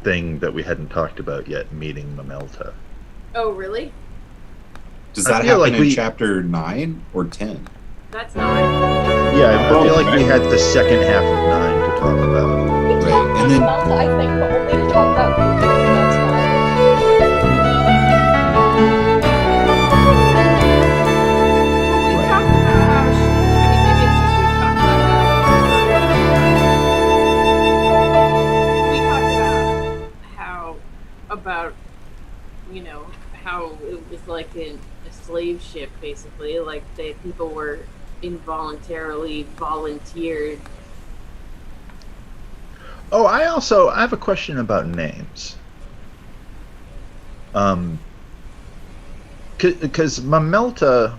thing that we hadn't talked about yet, meeting Mamelta. Oh, really? Does I that feel happen like in chapter 9 or 10? That's not. Yeah, I feel like we had the second half of 9 to talk about. We talked and then about Malta, I think, but only to talk about that's We Right. talked about how I mean, maybe it's just we've talked about that. We talked about about how it was like a slave ship, basically. Like the people were involuntarily volunteered. Oh, I have a question about names. Because Mamelta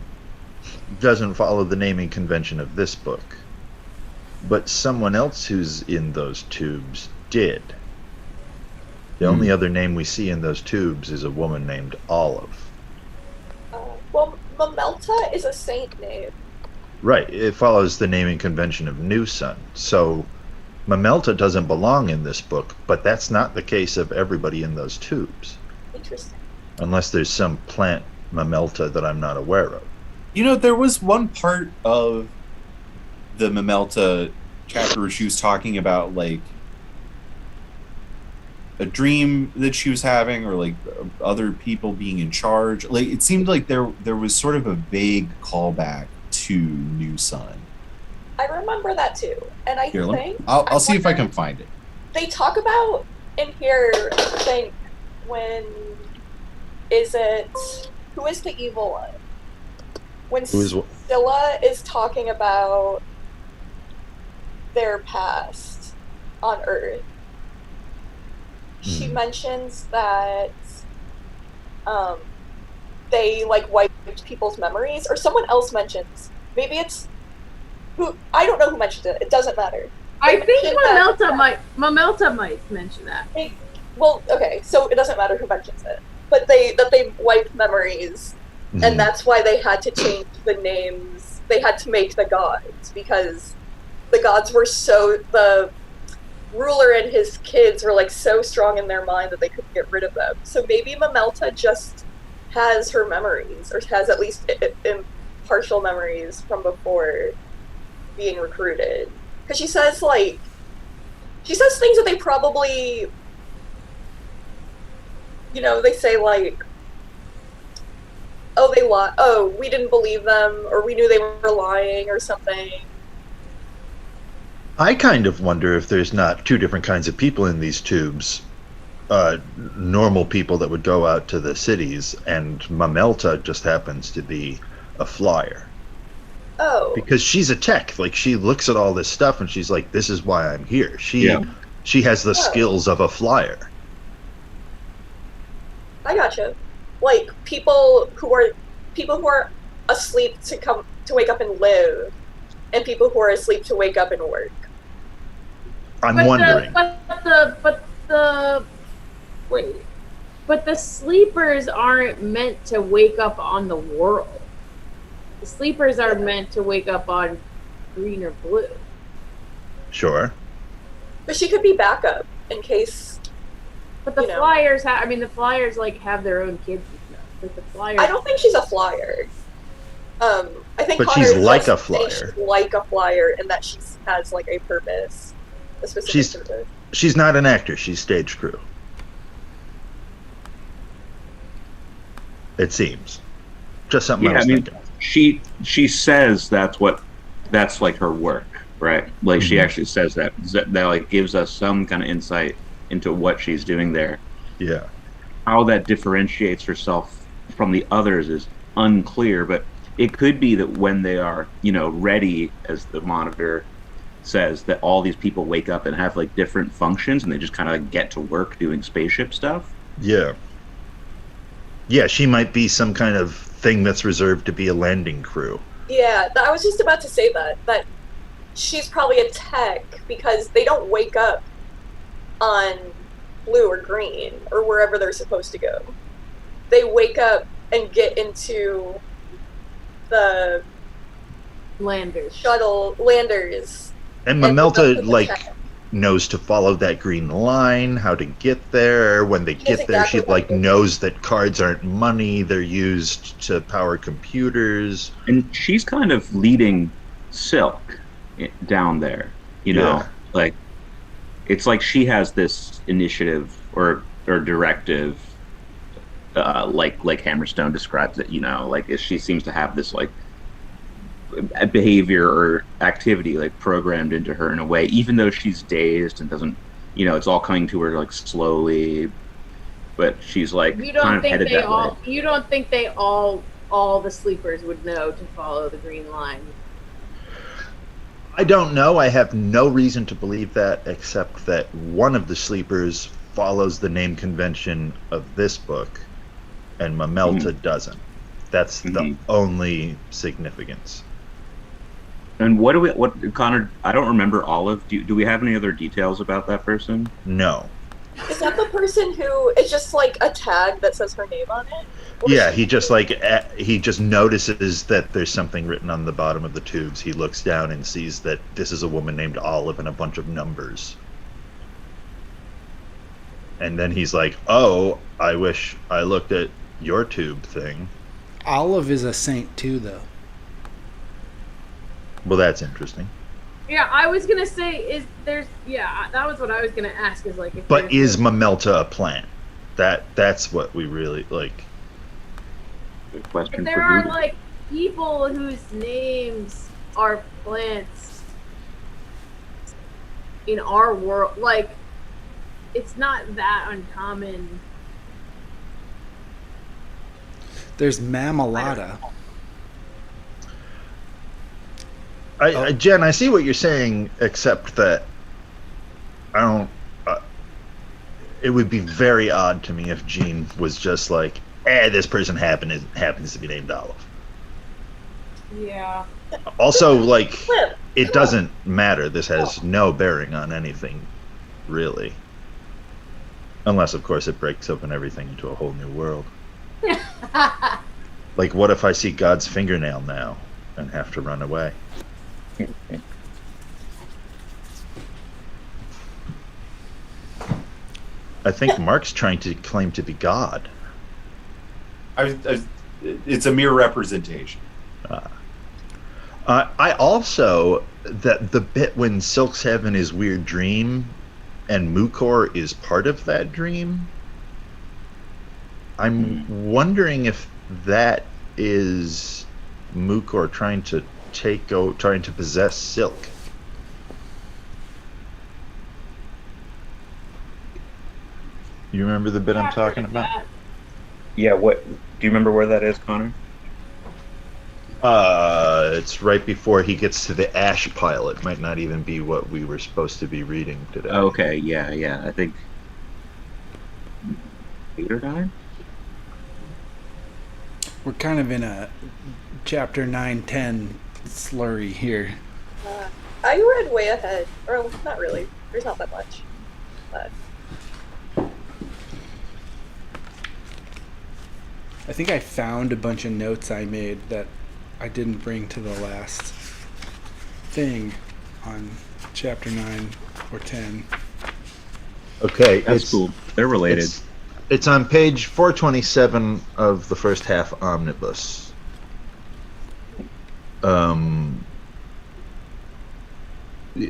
doesn't follow the naming convention of this book, but someone else who's in those tubes did. The only other name we see in those tubes is a woman named Olive. well, Mamelta is a saint name. Right, it follows the naming convention of New Sun. So Mamelta doesn't belong in this book, but that's not the case of everybody in those tubes. Interesting. Unless there's some plant Mamelta that I'm not aware of. You know, there was one part of the Mamelta chapter where she was talking about, like, a dream that she was having, or, like, other people being in charge. Like, it seemed like there was sort of a vague callback to New Sun. I remember that too. And I think... I'll see if I can find it. They talk about in here, I think, when... Is it... Who is the evil one? When Scylla is talking about their past on Earth, she mentions that they like wiped people's memories, or someone else mentions. Maybe it's who, I don't know who mentioned it. It doesn't matter. I think Mamelta might mention that. Well, okay, so it doesn't matter who mentions it, but they wiped memories. And that's why they had to change the names. They had to make the gods, because the gods were the ruler and his kids were like so strong in their mind that they couldn't get rid of them. So maybe Mamelta just has her memories, or has at least partial memories from before being recruited. Because she says things that they probably, they say like, oh, they lied. Oh, we didn't believe them, or we knew they were lying, or something. I kind of wonder if there's not two different kinds of people in these tubes. Normal people that would go out to the cities, and Mamelta just happens to be a flyer. Oh. Because she's a tech. Like, she looks at all this stuff and she's like, this is why I'm here. She has the skills of a flyer. I gotcha. Like people who are asleep to wake up and live, and people who are asleep to wake up and work. I'm wondering. But the sleepers aren't meant to wake up on the world. The sleepers are meant to wake up on green or blue. Sure. But she could be backup in case. But the flyers the flyers like have their own kids and stuff. Like the flyers. I don't think she's a flyer. I think. But she's like a flyer. She's like a flyer, in that she has like a purpose, a specific purpose. She's not an actor. She's stage crew. It seems. Just something I was thinking. She says that's like her work, right? Like she actually says that like gives us some kind of insight into what she's doing there. Yeah. How that differentiates herself from the others is unclear, but it could be that when they are, ready, as the monitor says, that all these people wake up and have like different functions, and they just kind of get to work doing spaceship stuff. Yeah. Yeah, she might be some kind of thing that's reserved to be a landing crew. Yeah, I was just about to say that she's probably a tech, because they don't wake up on blue or green or wherever they're supposed to go. They wake up and get into the landers. Shuttle landers. And Mamelta knows to follow that green line, how to get there. When they get there, she like knows that cards aren't money; they're used to power computers. And she's kind of leading Silk down there, you know, Yeah. like it's like she has this initiative or directive, like Hammerstone describes it, you know, like she seems to have this like behavior or activity like programmed into her in a way, even though she's dazed and doesn't, you know, it's all coming to her like slowly, but she's like You don't kind of think headed they that all? way. You don't think they all the sleepers would know to follow the green line? I don't know. I have no reason to believe that, except that one of the sleepers follows the name convention of this book, and Mamelta doesn't. That's the only significance. And what Connor? I don't remember all of. Do we have any other details about that person? No. Is that the person who is just like a tag that says her name on it? Or Yeah, he just notices that there's something written on the bottom of the tubes. He looks down and sees that this is a woman named Olive and a bunch of numbers. And then he's like, "Oh, I wish I looked at your tube thing." Olive is a saint too, though. Well, that's interesting. Yeah, I was gonna say, that was what I was gonna ask, is like, if But there's is Mamelta a plant? That's what we really like. Good question if for there are Google. like people whose names are plants in our world, like, it's not that uncommon. There's Mamalata. Jen, I see what you're saying, except that I don't. It would be very odd to me if Jean was just like, this person happens to be named Olive. Yeah. Also, like, Flip. it doesn't matter. This has no bearing on anything, really. Unless, of course, it breaks open everything into a whole new world. Like, what if I see God's fingernail now and have to run away? I think Mark's trying to claim to be God. It's a mere representation. I also, that the bit when Silk's having his weird dream and Mukor is part of that dream, I'm wondering if that is Mukor trying to possess Silk. You remember the bit I'm talking about? Yeah, what do you remember where that is, Connor? It's right before he gets to the ash pile. It might not even be what we were supposed to be reading today. Okay, yeah. I think Peter died? We're kind of in a chapter 9-10 slurry here. I read way ahead. Or, not really. There's not that much. But I think I found a bunch of notes I made that I didn't bring to the last thing on chapter 9 or 10. Okay, That's cool. They're related. It's on page 427 of the first half omnibus.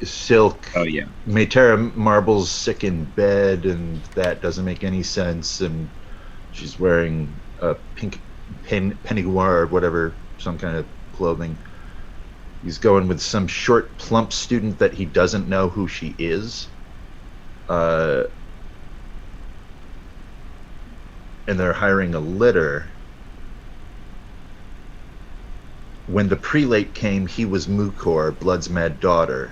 Silk. Oh yeah. Maytera Marble's sick in bed, and that doesn't make any sense. And she's wearing a pink peignoir or whatever, some kind of clothing. He's going with some short, plump student that he doesn't know who she is. And they're hiring a litter. When the prelate came, he was Mukor, Blood's mad daughter.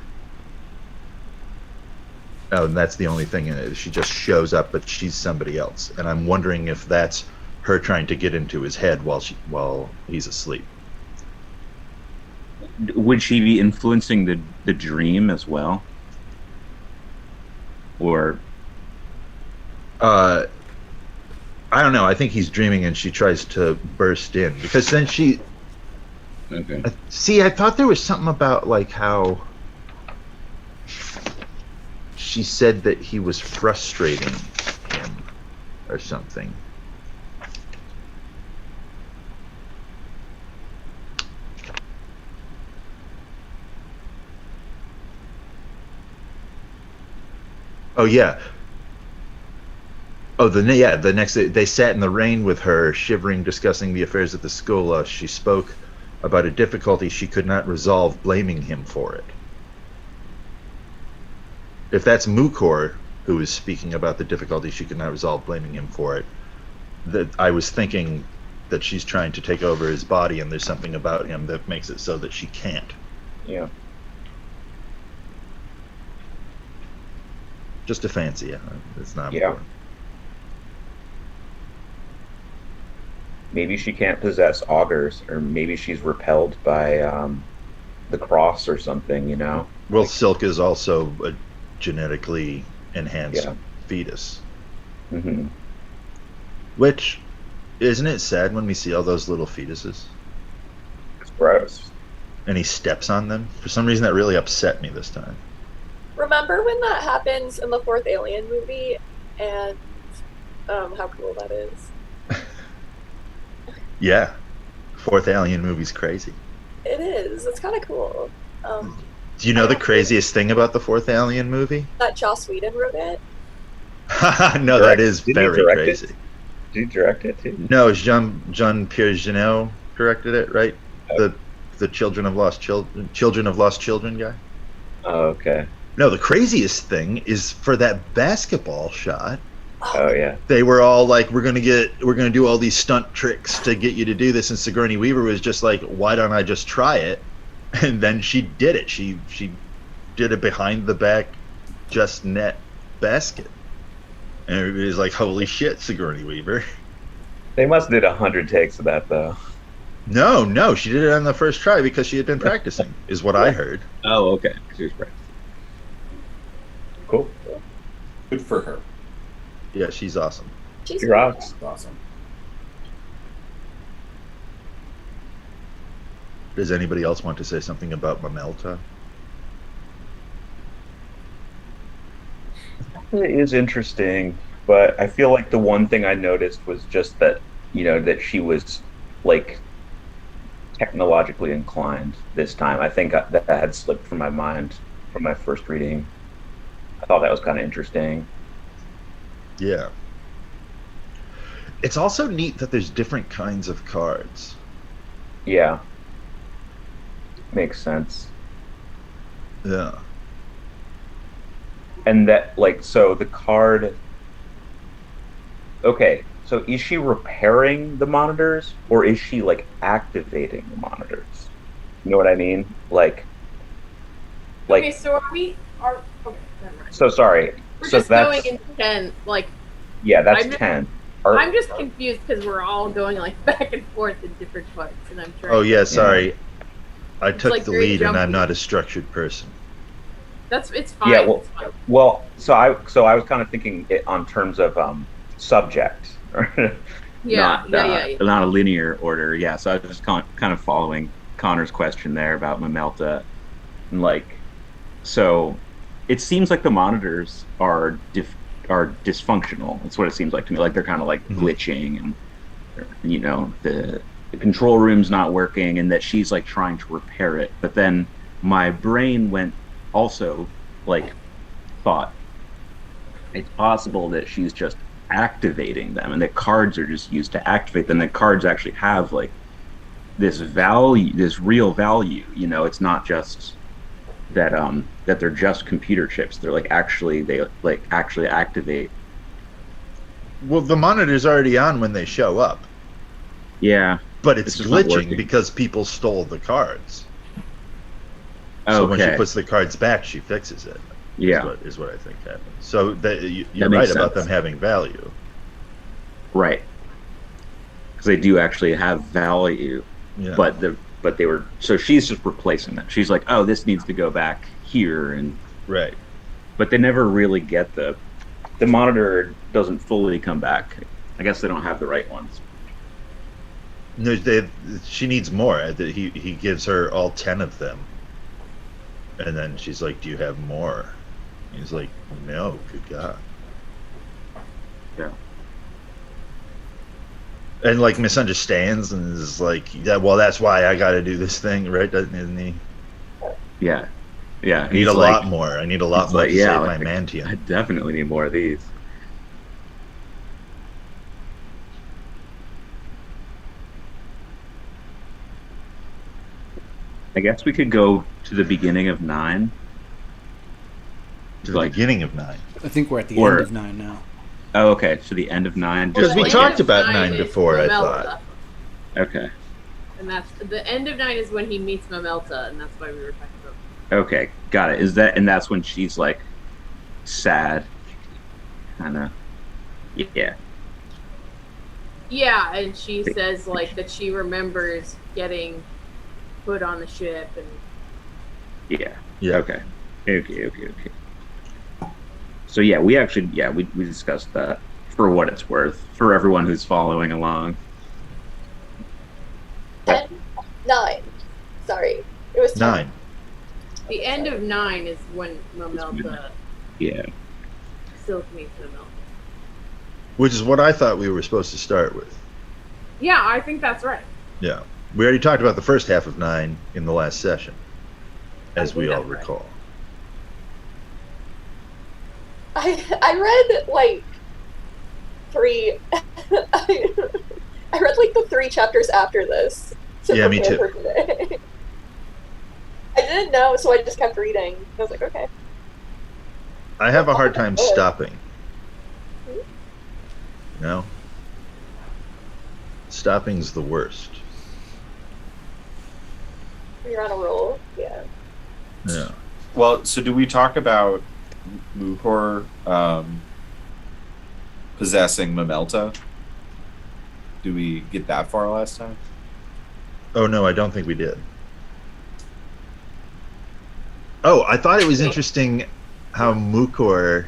Oh, and that's the only thing in it. She just shows up, but she's somebody else. And I'm wondering if that's her trying to get into his head while he's asleep. Would she be influencing the dream as well? Or I don't know. I think he's dreaming and she tries to burst in. Because then she... okay. See, I thought there was something about, like, how... she said that he was frustrating him or something. Oh yeah. Oh, the next day they sat in the rain with her, shivering, discussing the affairs at the school. She spoke about a difficulty she could not resolve, blaming him for it. If that's Mukor who is speaking about the difficulty she could not resolve, blaming him for it, that I was thinking that she's trying to take over his body, and there's something about him that makes it so that she can't. Yeah. Just a fancy. It's not Yeah. important. Maybe she can't possess augurs, or maybe she's repelled by the cross or something, you know? Well, Silk is also a genetically enhanced Yeah. fetus. Mm-hmm. Which, isn't it sad when we see all those little fetuses? It's gross. And he steps on them? For some reason, that really upset me this time. Remember when that happens in the fourth Alien movie, and how cool that is? Yeah. Fourth Alien movie's crazy. It is. It's kind of cool. Do you know the craziest thing about the fourth Alien movie? That Joss Whedon wrote it. No, that is Did he very direct it? crazy. Did you direct it too? No, it's Jean-Pierre Jeunet directed it, right? Oh. The Children of Lost Children guy. Oh, okay. No, the craziest thing is for that basketball shot. Oh, yeah. They were all like, we're gonna do all these stunt tricks to get you to do this, and Sigourney Weaver was just like, why don't I just try it? And then she did it. She did a behind the back just net basket. And everybody was like, holy shit, Sigourney Weaver. They must have did 100 takes of that, though. No, she did it on the first try because she had been practicing, is what I heard. Oh, okay. She was practicing. Cool. Good for her. Yeah, she's awesome. She's She rocks. Awesome. Does anybody else want to say something about Mamelta? It is interesting, but I feel like the one thing I noticed was just that, you know, that she was, like, technologically inclined this time. I think that had slipped from my mind from my first reading. I thought that was kind of interesting. Yeah. It's also neat that there's different kinds of cards. Yeah. Makes sense. Yeah. And that, like, so the card. Okay, so is she repairing the monitors, or is she, like, activating the monitors? You know what I mean? Like. Okay, so okay, never mind. So sorry. We're So just that's going in 10, like, yeah, that's I'm just- 10. I'm just confused because we're all going, like, back and forth in different parts, and I'm trying Oh, yeah, sorry. I It's, took like, the very lead, and I'm jumpy. not a structured person. it's fine. Yeah, well- it's fine. Well, so I was kind of thinking it on terms of subject, Yeah, yeah. not a linear order. Yeah, so I was just kind of following Connor's question there about Mamelta, and like, so it seems like the monitors are dysfunctional. That's what it seems like to me. Like they're kind of like glitching, and you know the control room's not working, and that she's like trying to repair it. But then my brain went also like thought it's possible that she's just activating them, and that cards are just used to activate them. That cards actually have like this value, this real value. You know, it's not just that that they're just computer chips. They're like actually actually activate. Well, the monitor's already on when they show up, Yeah. but it's just not glitching working. because people stole the cards. So when she Okay. puts the cards back, she fixes it. Yeah. Is what I think happened. So you're That right makes about sense. them having value. Right. Because they do actually have value, Yeah. but they were, so she's just replacing them. She's like, oh, this needs to go back here, and Right. but they never really get the monitor doesn't fully come back. I guess they don't have the right ones. No, she needs more. He gives her all 10 of them, and then she's like, "Do you have more?" He's like, no, good God. Yeah. And like misunderstands and is like, yeah, well, that's why I got to do this thing, right? Isn't he? Yeah. Yeah. I need a lot more. I need a lot he's more like, to yeah, save my like, I Mantian. definitely need more of these. I guess we could go to the beginning of 9. To the beginning of 9. I think we're at the Or- end of 9 now. Oh, okay. So the end of 9. Because Just we like talked The end of about 9 is before, I Mamelta, thought. Okay. And that's the end of 9 is when he meets Mamelta, and that's why we were talking about. Okay. Got it. And that's when she's like sad. Kind of. Yeah. Yeah, and she says like that she remembers getting put on the ship, and Yeah. Yeah. Okay. So yeah, we actually we discussed that for what it's worth for everyone who's following along. 10, 9. Sorry, it was 10. 9. the end of 9 is when Mamelta Yeah. Silk meets Mamelta. Which is what I thought we were supposed to start with. Yeah, I think that's right. Yeah. We already talked about the first half of 9 in the last session, as I we think all that's right. recall. I read like 3. I read like the 3 chapters after this. To Yeah, me prepare too. for today. I didn't know, so I just kept reading. I was like, okay. I have a hard time Oh. stopping. No? Stopping's the worst. You're on a roll. Yeah. Yeah. Well, so do we talk about Mukor possessing Mamelta? Do we get that far last time? Oh, no, I don't think we did. Oh, I thought it was interesting how Mukor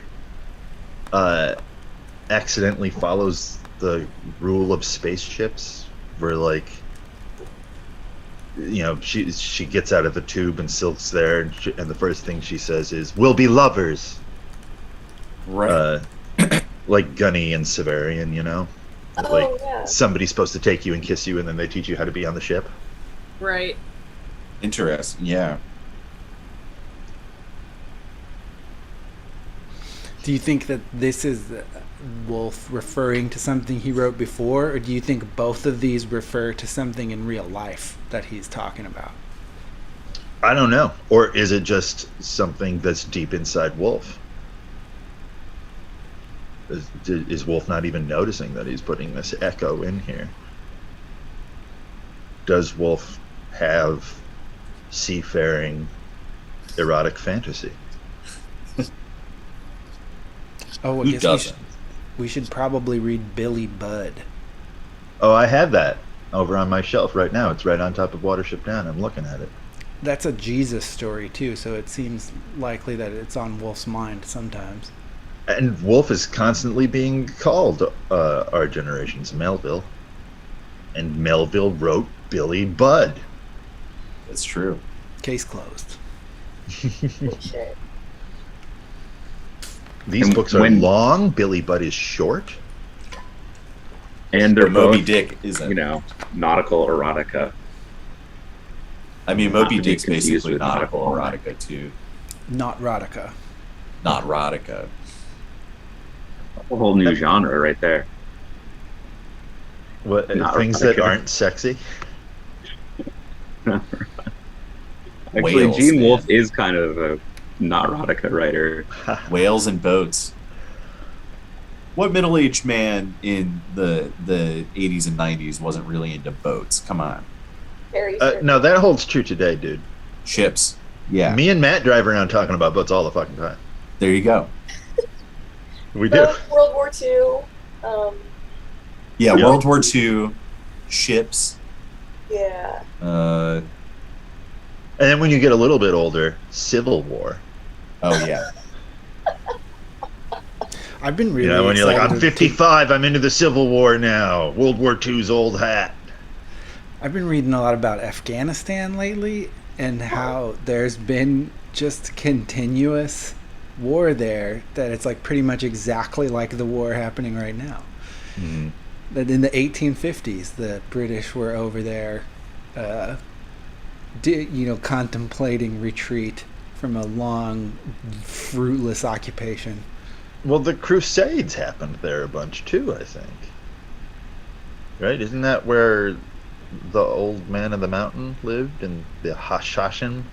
accidentally follows the rule of spaceships, where, like, you know, she gets out of the tube and Silk's there, and the first thing she says is, "We'll be lovers." Right. Like Gunny and Severian, you know? Oh, Like, yeah. somebody's supposed to take you and kiss you, and then they teach you how to be on the ship. Right. Interesting. Yeah. Do you think that this is Wolfe referring to something he wrote before, or do you think both of these refer to something in real life that he's talking about? I don't know. Or is it just something that's deep inside Wolfe? Is Wolfe not even noticing that he's putting this echo in here? Does Wolfe have seafaring erotic fantasy? Oh, I Who guess doesn't? we should probably read Billy Budd. Oh, I have that over on my shelf right now. It's right on top of Watership Down. I'm looking at it. That's a Jesus story too, so it seems likely that it's on Wolfe's mind sometimes. And Wolfe is constantly being called our generation's Melville. And Melville wrote Billy Budd. That's true. Case closed. Shit. These And books are when- long. Billy Budd is short. And they're Moby both, Dick isn't. you know, nautical erotica. I mean, Not Moby to be Dick's confused basically with nautical nautical erotica too. Not Rodica. Not erotica. A whole new genre right there. What Not things that erotica. aren't sexy? Actually, Whales, Gene man. Wolfe is kind of a not erotica writer. Whales and boats. What middle-aged man in the 80s and 90s wasn't really into boats? Come on. Very No, that holds true today, dude. Ships. Yeah. Me and Matt drive around talking about boats all the fucking time. There you go. We do. World War II. Yeah, Yeah. World War II, ships. Yeah. Oh And then when you get a little bit older, Civil War. yeah. I've been really You know, when you're like, excited I'm to- 55, I'm into the Civil War now. World War II's old hat. I've been reading a lot about Afghanistan lately and how there's been just continuous war there that it's like pretty much exactly like the war happening right now. Mhm. That in the 1850s, the British were over there, contemplating retreat from a long, fruitless occupation. Well, the Crusades happened there a bunch too, I think. Right? Isn't that where the old man of the mountain lived in the Hashashin?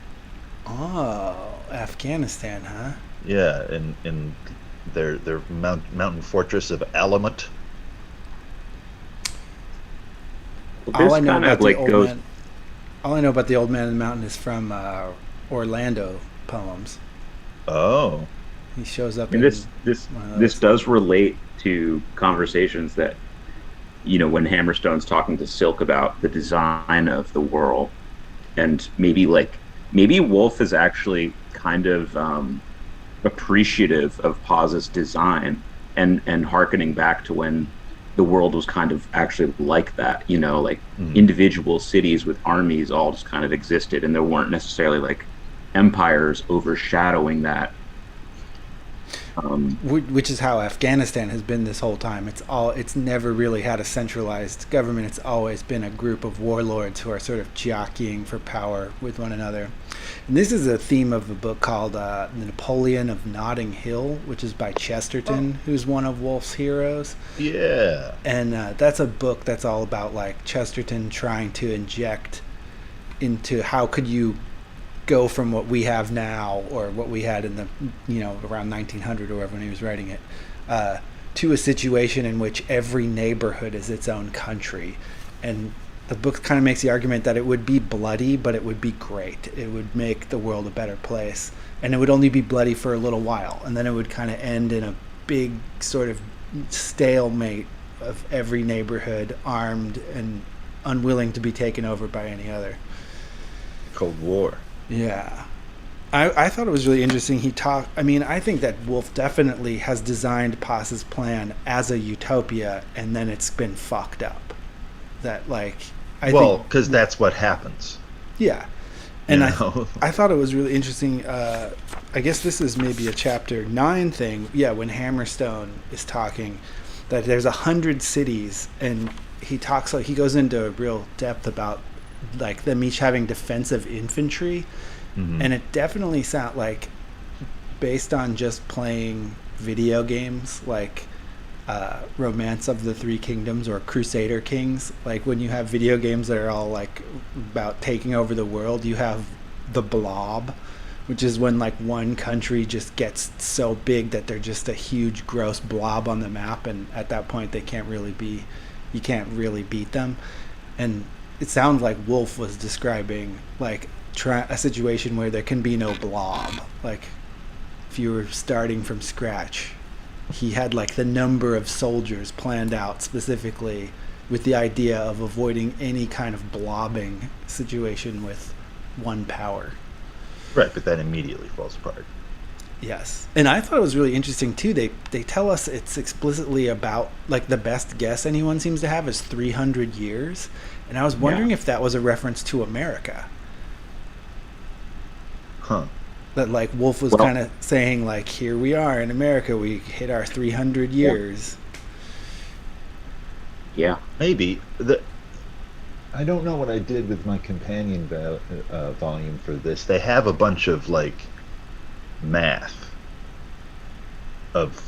Oh, Afghanistan, huh? Yeah, in their mountain fortress of Alamut. Well, All this I know kind about of like the old goes. man, all I know about the old man in the mountain is from Orlando poems. Oh, He shows up And in this one of this those. does relate to conversations that when Hammerstone's talking to Silk about the design of the world, and maybe Wolfe is actually kind of appreciative of Paz's design, and harkening back to when the world was kind of actually like that, like mhm. individual cities with armies all just kind of existed, and there weren't necessarily like empires overshadowing that. Which is how Afghanistan has been this whole time. It's never really had a centralized government. It's always been a group of warlords who are sort of jockeying for power with one another. And this is a theme of a book called The Napoleon of Notting Hill, which is by Chesterton, who's one of Wolfe's heroes. Yeah. And that's a book that's all about like Chesterton trying to inject into how could you go from what we have now, or what we had in the around 1900 or whatever when he was writing it, to a situation in which every neighborhood is its own country. And the book kind of makes the argument that it would be bloody, but it would be great. It would make the world a better place, and it would only be bloody for a little while, and then it would kind of end in a big sort of stalemate of every neighborhood armed and unwilling to be taken over by any other. Cold War. Yeah. I thought it was really interesting. I think that Wolfe definitely has designed Paz's plan as a utopia, and then it's been fucked up. That, like, Because that's what happens. Yeah. And You know? I thought it was really interesting. I guess this is maybe a chapter 9 thing. Yeah, when Hammerstone is talking, that there's 100 cities, and he goes into real depth about like them each having defensive infantry, and it definitely sounds like, based on just playing video games like Romance of the Three Kingdoms or Crusader Kings, like when you have video games that are all like about taking over the world, you have the blob, which is when like one country just gets so big that they're just a huge gross blob on the map, and at that point you can't really beat them. And it sounds like Wolfe was describing like a situation where there can be no blob. Like if you were starting from scratch, he had like the number of soldiers planned out specifically with the idea of avoiding any kind of blobbing situation with one power. Right, but that immediately falls apart. Yes. And I thought it was really interesting too. They tell us it's explicitly about, like, the best guess anyone seems to have is 300 years. And I was wondering if that was a reference to America. Huh. That, like, Wolfe was kind of saying, like, here we are in America, we hit our 300 years. Yeah. Maybe. I don't know what I did with my companion volume for this. They have a bunch of, like, math of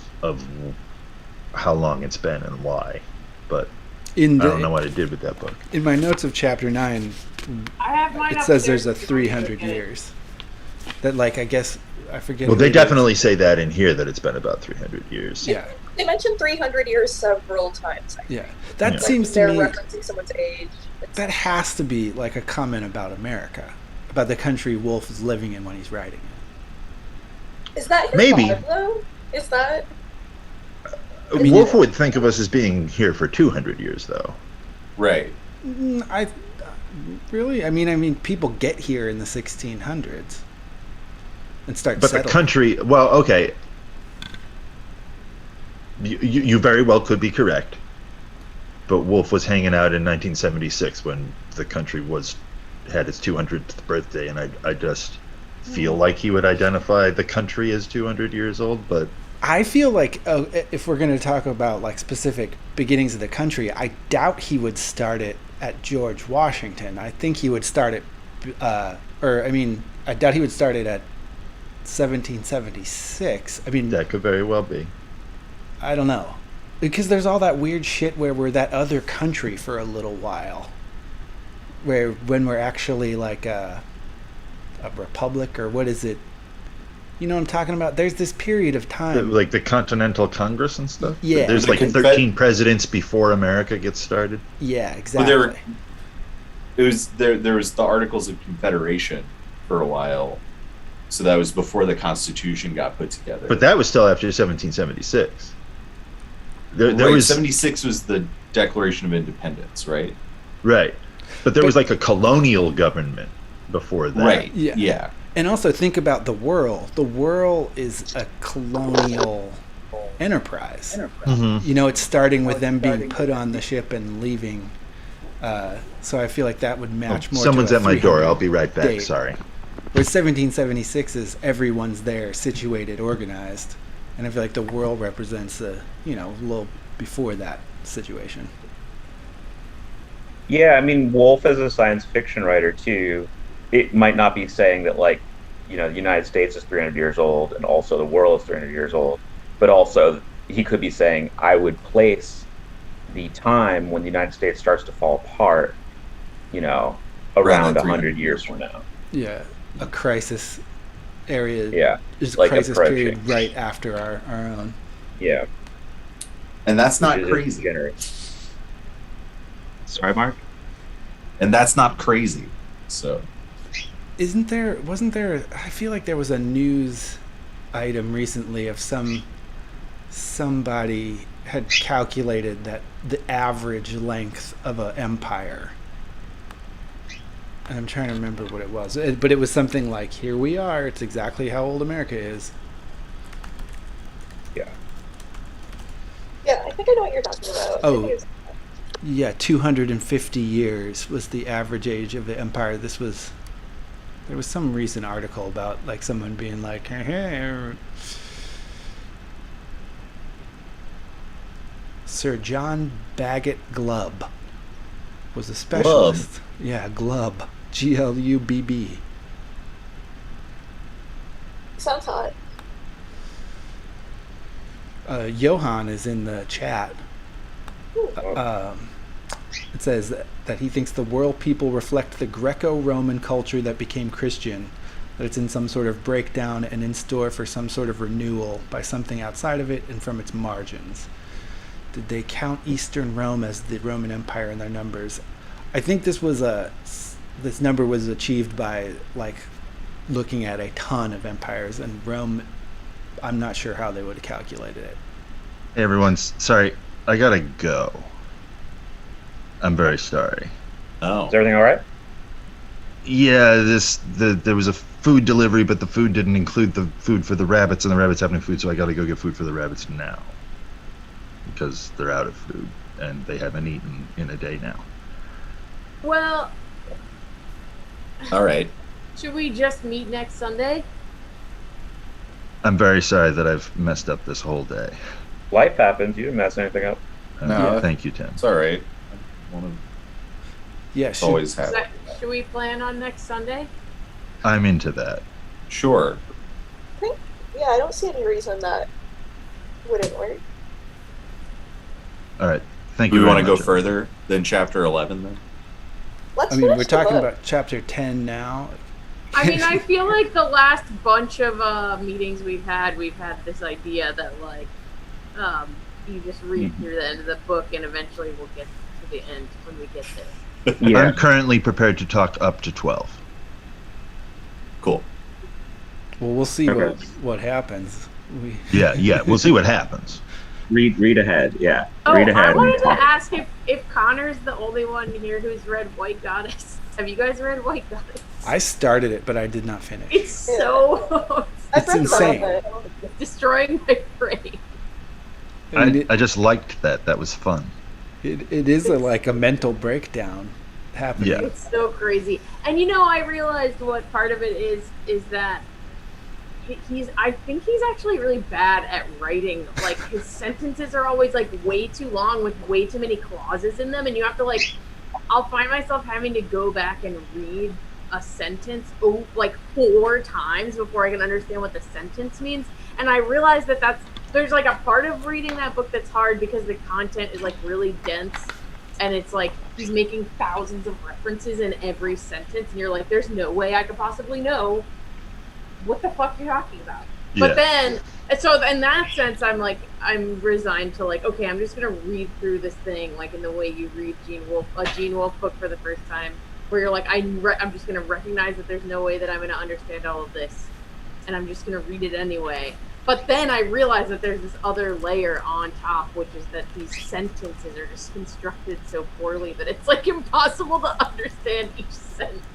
how long it's been and why, but I don't know what I did with that book. In my notes of chapter 9, I have mine it says upstairs there's a if you want me to 300 look at it. years. That, like, I guess, I forget. Well, who they it is. definitely say that in here, that it's been about 300 years. Yeah. They mentioned 300 years several times. I think. Yeah. That Yeah. seems to They're me, referencing someone's age. that has to be, like, a comment about America, about the country Wolfe is living in when he's writing it. Is that his Maybe. vibe, though? Is that... Wolfe would think of us as being here for 200 years, though. Right. Really? I mean, people get here in the 1600s and start But settling. the country, well, okay. You very well could be correct. But Wolfe was hanging out in 1976 when the country had its 200th birthday, and I just feel like he would identify the country as 200 years old, but I feel like if we're going to talk about like specific beginnings of the country, I doubt he would start it at George Washington. I think he would start it, I doubt he would start it at 1776. I mean, that could very well be. I don't know. Because there's all that weird shit where we're that other country for a little while. When we're actually like a republic, or what is it? You know what I'm talking about? There's this period of time. Like the Continental Congress and stuff? Yeah. There's like 13 presidents before America gets started. Yeah, exactly. Well, there was the Articles of Confederation for a while. So that was before the Constitution got put together. But that was still after 1776. There Right, was 76 was the Declaration of Independence, right? Right. But there was like a colonial government before that. Right. Yeah. Yeah. And also think about the whirl. The whirl is a colonial enterprise. Mhm. You know, it's starting with them being put on the ship and leaving. So I feel like that would match more. Someone's to a at my door. 300 I'll be right back. date. Sorry. Where 1776 is everyone's there, situated, organized. And I feel like the whirl represents a little before that situation. Yeah, I mean, Wolfe as a science fiction writer too, it might not be saying that like, the United States is 300 years old and also the world is 300 years old, but also he could be saying I would place the time when the United States starts to fall apart, around 100 years from now. Yeah, a crisis area. Yeah, Is like crisis approaching. period right after our own. Yeah, And that's not Which is crazy. degenerate. Sorry, Mark. And that's not crazy. So Wasn't there, I feel like there was a news item recently of somebody had calculated that the average length of an empire, and I'm trying to remember what it was, but it was something like, here we are, it's exactly how old America is. Yeah. Yeah, I think I know what you're talking about. Oh. I think it's- Yeah, 250 years was the average age of the empire. There was some recent article about like someone being like, hey. Sir John Bagot Glubb was a specialist. Yeah, Glubb. Glubb. Sounds hot. Johan is in the chat. Oh. It says that he thinks the world people reflect the Greco-Roman culture that became Christian, that it's in some sort of breakdown and in store for some sort of renewal by something outside of it and from its margins. Did they count Eastern Rome as the Roman Empire in their numbers? I think this number was achieved by like looking at a ton of empires, and Rome, I'm not sure how they would have calculated it. Hey, everyone. Sorry. I gotta go. I'm very sorry. Oh. Is everything all right? Yeah, there was a food delivery, but the food didn't include the food for the rabbits, and the rabbits have no food, so I gotta go get food for the rabbits now. Because they're out of food, and they haven't eaten in a day now. Well, All right. should we just meet next Sunday? I'm very sorry that I've messed up this whole day. Life happens. You didn't mess anything up. No. Thank you, Tim. It's all right. Yeah, It's always happen. Should we plan on next Sunday? I'm into that. Sure. Yeah, I don't see any reason that wouldn't work. All right. Thank Do you we very want to go much. further than chapter 11 then? Let's I mean, finish we're the talking book. about chapter 10 now. I mean, I feel like the last bunch of meetings we've had this idea that like, you just read through the end of the book, and eventually we'll get to the end when we get there. Yeah. I'm currently prepared to talk up to 12. Cool. Well, we'll see Okay. what happens. Yeah. We'll see what happens. Read ahead. Yeah. Oh, Read ahead. I and wanted to talk. ask if Connor's the only one here who's read White Goddess. Have you guys read White Goddess? I started it, but I did not finish. It's so I've it's read some of insane. it. destroying my brain. I mean, I just liked that. That was fun. it is like a mental breakdown. happening. Yeah. It's so crazy. And I realized what part of it is that I think he's actually really bad at writing. Like, his sentences are always like way too long with way too many clauses in them, and you have to I'll find myself having to go back and read a sentence like 4 times before I can understand what the sentence means. And I realized that there's like a part of reading that book that's hard because the content is like really dense, and it's like he's making thousands of references in every sentence, and you're like, there's no way I could possibly know what the fuck you're talking about. Yeah. But then, so in that sense, I'm resigned to okay, I'm just gonna read through this thing like in the way you read a Gene Wolfe book for the first time, where you're like, I'm just gonna recognize that there's no way that I'm gonna understand all of this, and I'm just gonna read it anyway. But then I realize that there's this other layer on top, which is that these sentences are just constructed so poorly that it's like impossible to understand each sentence.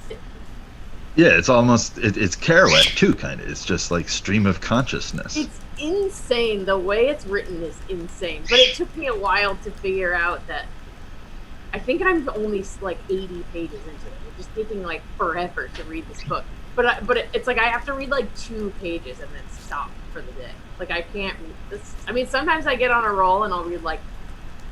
Yeah, it's almost it's Kerouac too, kind of. It's just like stream of consciousness. It's insane. The way it's written is insane. But it took me a while to figure out that I think I'm only like 80 pages into it. It's just taking like forever to read this book. But it's like I have to read like 2 pages and then stop for the day. Like, I can't read this. I mean, sometimes I get on a roll and I'll read like,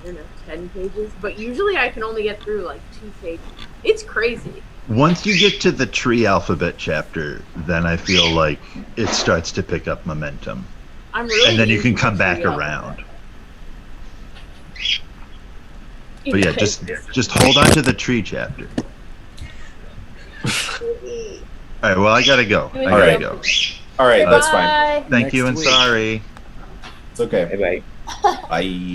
I don't know, 10 pages. But usually I can only get through like 2 pages. It's crazy. Once you get to the tree alphabet chapter, then I feel like it starts to pick up momentum. I'm really And then you can into come the back tree alphabet. around. But yeah, just hold on to the tree chapter. All right, well, I gotta go. I gotta go. All right, that's fine. Bye. Thank you Next and week. sorry. It's okay. Bye. Bye.